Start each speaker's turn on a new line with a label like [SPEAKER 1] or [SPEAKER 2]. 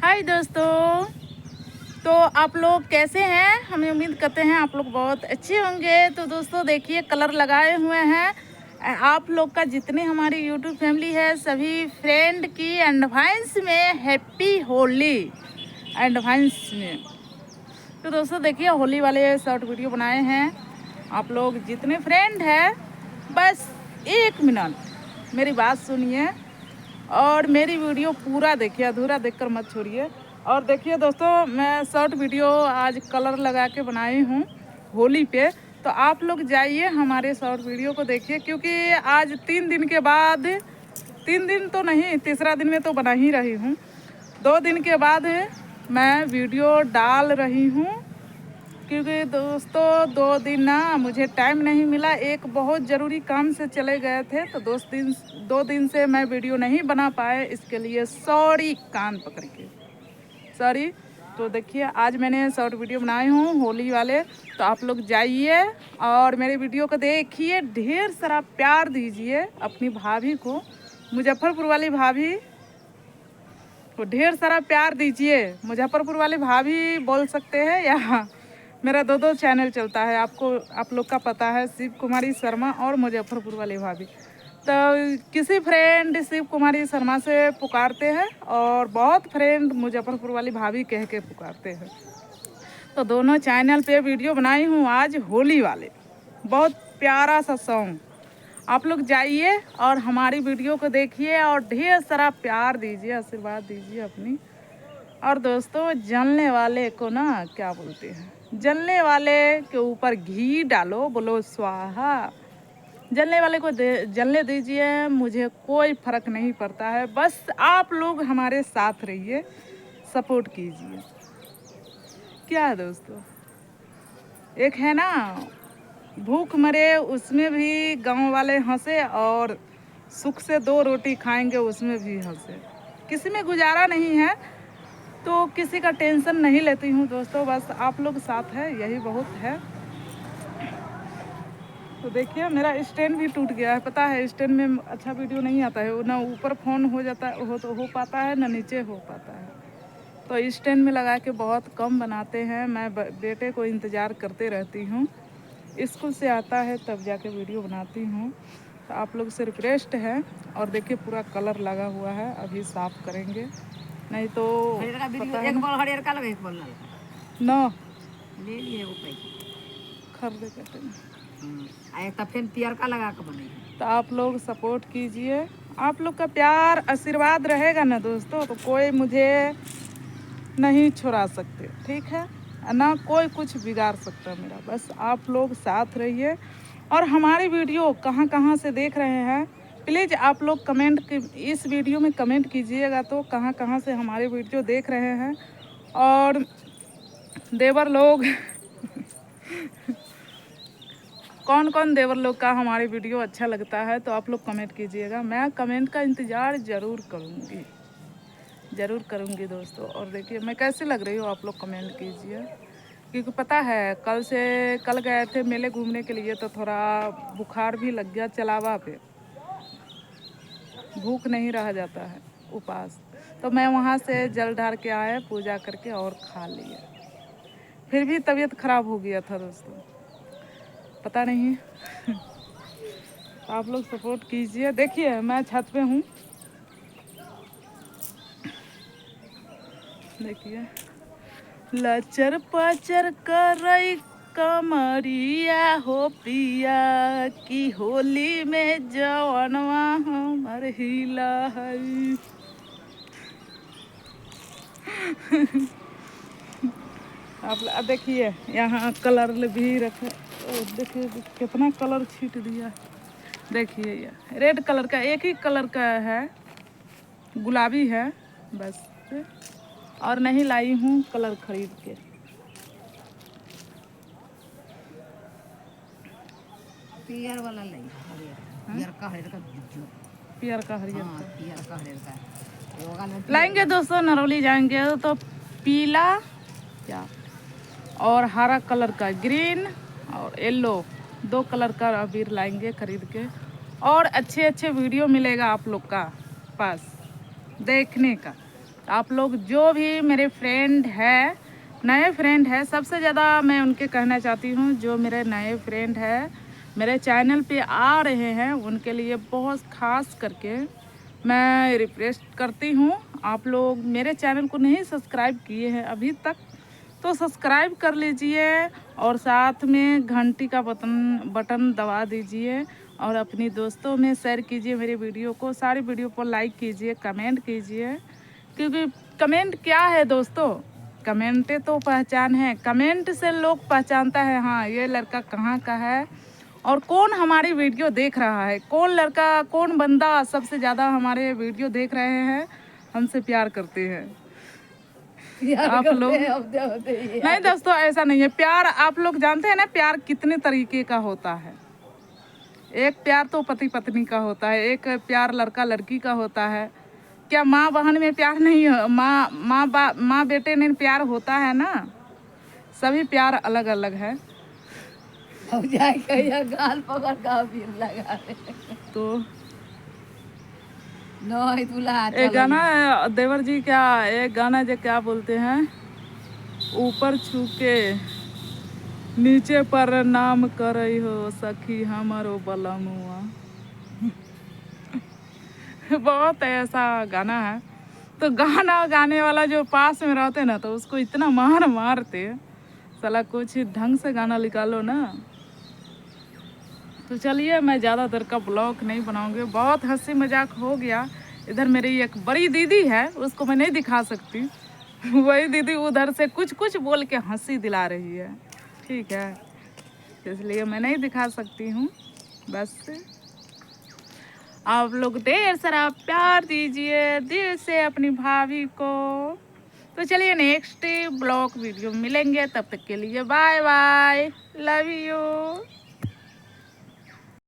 [SPEAKER 1] हाय दोस्तों। तो आप लोग कैसे हैं? हमें उम्मीद करते हैं आप लोग बहुत अच्छे होंगे। तो दोस्तों देखिए, कलर लगाए हुए हैं। आप लोग का जितने हमारी यूट्यूब फैमिली है सभी फ्रेंड की एडवांस में हैप्पी होली एडवांस में। तो दोस्तों देखिए, होली वाले शॉर्ट वीडियो बनाए हैं। आप लोग जितने फ्रेंड हैं बस 1 मिनट मेरी बात सुनिए और मेरी वीडियो पूरा देखिए, अधूरा देखकर मत छोड़िए। और देखिए दोस्तों, मैं शॉर्ट वीडियो आज कलर लगा के बनाई हूँ होली पे। तो आप लोग जाइए हमारे शॉर्ट वीडियो को देखिए, क्योंकि आज 3 दिन के बाद, 3 दिन तो नहीं, तीसरा दिन में तो बना ही रही हूँ। 2 दिन के बाद मैं वीडियो डाल रही हूँ, क्योंकि दोस्तों 2 दिन ना मुझे टाइम नहीं मिला। एक बहुत ज़रूरी काम से चले गए थे, तो 2 दिन से मैं वीडियो नहीं बना पाए। इसके लिए सॉरी, कान पकड़ के सॉरी। तो देखिए, आज मैंने शॉर्ट वीडियो बनाए हूँ होली वाले। तो आप लोग जाइए और मेरे वीडियो को देखिए, ढेर सारा प्यार दीजिए अपनी भाभी को, मुजफ्फरपुर वाली भाभी को ढेर सारा प्यार दीजिए। मुजफ्फरपुर वाली भाभी बोल सकते हैं, या मेरा दो चैनल चलता है, आप लोग का पता है, शिव कुमारी शर्मा और मुजफ्फरपुर वाली भाभी। तो किसी फ्रेंड शिव कुमारी शर्मा से पुकारते हैं और बहुत फ्रेंड मुजफ्फरपुर वाली भाभी कह के पुकारते हैं। तो दोनों चैनल पे वीडियो बनाई हूँ आज होली वाले, बहुत प्यारा सा सॉन्ग। आप लोग जाइए और हमारी वीडियो को देखिए और ढेर सारा प्यार दीजिए, आशीर्वाद दीजिए अपनी। और दोस्तों, जलने वाले को ना क्या बोलते हैं, जलने वाले के ऊपर घी डालो, बोलो स्वाहा। जलने वाले को जलने दीजिए, मुझे कोई फर्क नहीं पड़ता है। बस आप लोग हमारे साथ रहिए, सपोर्ट कीजिए। क्या है दोस्तों, एक है ना, भूख मरे उसमें भी गांव वाले हंसे, और सुख से 2 रोटी खाएंगे उसमें भी हंसे। किसी में गुजारा नहीं है तो किसी का टेंशन नहीं लेती हूँ दोस्तों, बस आप लोग साथ है, यही बहुत है। तो देखिए, मेरा स्टैंड भी टूट गया है, पता है। स्टैंड में अच्छा वीडियो नहीं आता है, ना ऊपर फ़ोन हो जाता है, हो पाता है, ना नीचे हो पाता है। तो स्टैंड में लगा के बहुत कम बनाते हैं। मैं बेटे को इंतज़ार करते रहती हूँ, स्कूल से आता है तब जाके वीडियो बनाती हूँ। तो आप लोग से रिक्वेस्ट है। और देखिए, पूरा कलर लगा हुआ है, अभी साफ़ करेंगे, नहीं तो पता है ना
[SPEAKER 2] ले लिए वो पैसे
[SPEAKER 1] खरीदे कहते हैं।
[SPEAKER 2] एक तो फिर पियर का लगा के बने।
[SPEAKER 1] तो आप लोग सपोर्ट कीजिए, आप लोग का प्यार आशीर्वाद रहेगा ना दोस्तों, तो कोई मुझे नहीं छुड़ा सकते, ठीक है ना, कोई कुछ बिगाड़ सकता मेरा। बस आप लोग साथ रहिए। और हमारी वीडियो कहाँ कहाँ से देख रहे हैं, प्लीज़ आप लोग कमेंट इस वीडियो में कमेंट कीजिएगा, तो कहाँ कहाँ से हमारी वीडियो देख रहे हैं। और देवर लोग कौन कौन देवर लोग का हमारी वीडियो अच्छा लगता है, तो आप लोग कमेंट कीजिएगा। मैं कमेंट का इंतज़ार ज़रूर करूँगी दोस्तों। और देखिए मैं कैसी लग रही हूँ, आप लोग कमेंट कीजिए, क्योंकि पता है कल गए थे मेले घूमने के लिए, तो थोड़ा बुखार भी लग गया चलावा पे, भूख नहीं रहा जाता है उपास। तो मैं वहाँ से जल ढार के आए, पूजा करके और खा लिया, फिर भी तबीयत ख़राब हो गया था दोस्तों, पता नहीं। आप लोग सपोर्ट कीजिए। देखिए, मैं छत पे हूँ, देखिए, लचर पचर करई कमरिया हो पिया की होली में जवनवा हमर हिला हई। आप देखिए, यहाँ कलर भी रखे, देखिए कितना कलर छीट दिया। देखिए, ये रेड कलर का, एक ही कलर का है, गुलाबी है बस, और नहीं लाई हूँ कलर खरीद के।
[SPEAKER 2] पियर वाला ले, पियर का हरियर का
[SPEAKER 1] पियर का हरियर
[SPEAKER 2] हाँ,
[SPEAKER 1] का
[SPEAKER 2] पियर का हरियर का योगा में
[SPEAKER 1] लाएंगे दोस्तों। नरौली जाएंगे तो पीला क्या और हरा कलर का, ग्रीन और येलो, 2 कलर का अबीर लाएंगे खरीद के। और अच्छे अच्छे वीडियो मिलेगा आप लोग का पास देखने का। आप लोग जो भी मेरे फ्रेंड है, नए फ्रेंड है, सबसे ज़्यादा मैं उनके कहना चाहती हूँ, जो मेरे नए फ्रेंड है मेरे चैनल पे आ रहे हैं, उनके लिए बहुत ख़ास करके मैं रिक्वेस्ट करती हूँ, आप लोग मेरे चैनल को नहीं सब्सक्राइब किए हैं अभी तक तो सब्सक्राइब कर लीजिए और साथ में घंटी का बटन दबा दीजिए और अपनी दोस्तों में शेयर कीजिए मेरी वीडियो को। सारी वीडियो पर लाइक कीजिए, कमेंट कीजिए, क्योंकि कमेंट क्या है दोस्तों, कमेंटे तो पहचान है। कमेंट से लोग पहचानता है हाँ ये लड़का कहाँ का है और कौन हमारी वीडियो देख रहा है, कौन लड़का कौन बंदा सबसे ज़्यादा हमारे वीडियो देख रहे हैं, हमसे प्यार करते हैं। आप लोग नहीं दोस्तों, ऐसा नहीं है। प्यार आप लोग जानते हैं ना, प्यार कितने तरीके का होता है। एक प्यार तो पति पत्नी का होता है, एक प्यार लड़का लड़की का होता है। क्या माँ बहन में प्यार नहीं हो, माँ बेटे में प्यार होता है ना। सभी प्यार अलग अलग है।
[SPEAKER 2] अब जाके गाल पकड़ का फिर लगा
[SPEAKER 1] तो
[SPEAKER 2] नहीं तुला
[SPEAKER 1] एक गाना देवर जी, क्या एक गाना जो क्या बोलते हैं, ऊपर छू के नीचे पर नाम करई हो सखी हमारो बलमुआ। बहुत ऐसा गाना है। तो गाना गाने वाला जो पास में रहते ना तो उसको इतना मारते, साला कुछ ढंग से गाना निकालो ना। तो चलिए मैं ज़्यादा देर का ब्लॉग नहीं बनाऊंगी, बहुत हंसी मजाक हो गया। इधर मेरी एक बड़ी दीदी है, उसको मैं नहीं दिखा सकती, वही दीदी उधर से कुछ कुछ बोल के हंसी दिला रही है, ठीक है, इसलिए मैं नहीं दिखा सकती हूँ। बस आप लोग ढेर सारा प्यार दीजिए दिल से अपनी भाभी को। तो चलिए नेक्स्ट ब्लॉग वीडियो मिलेंगे, तब तक के लिए बाय बाय, लव यू।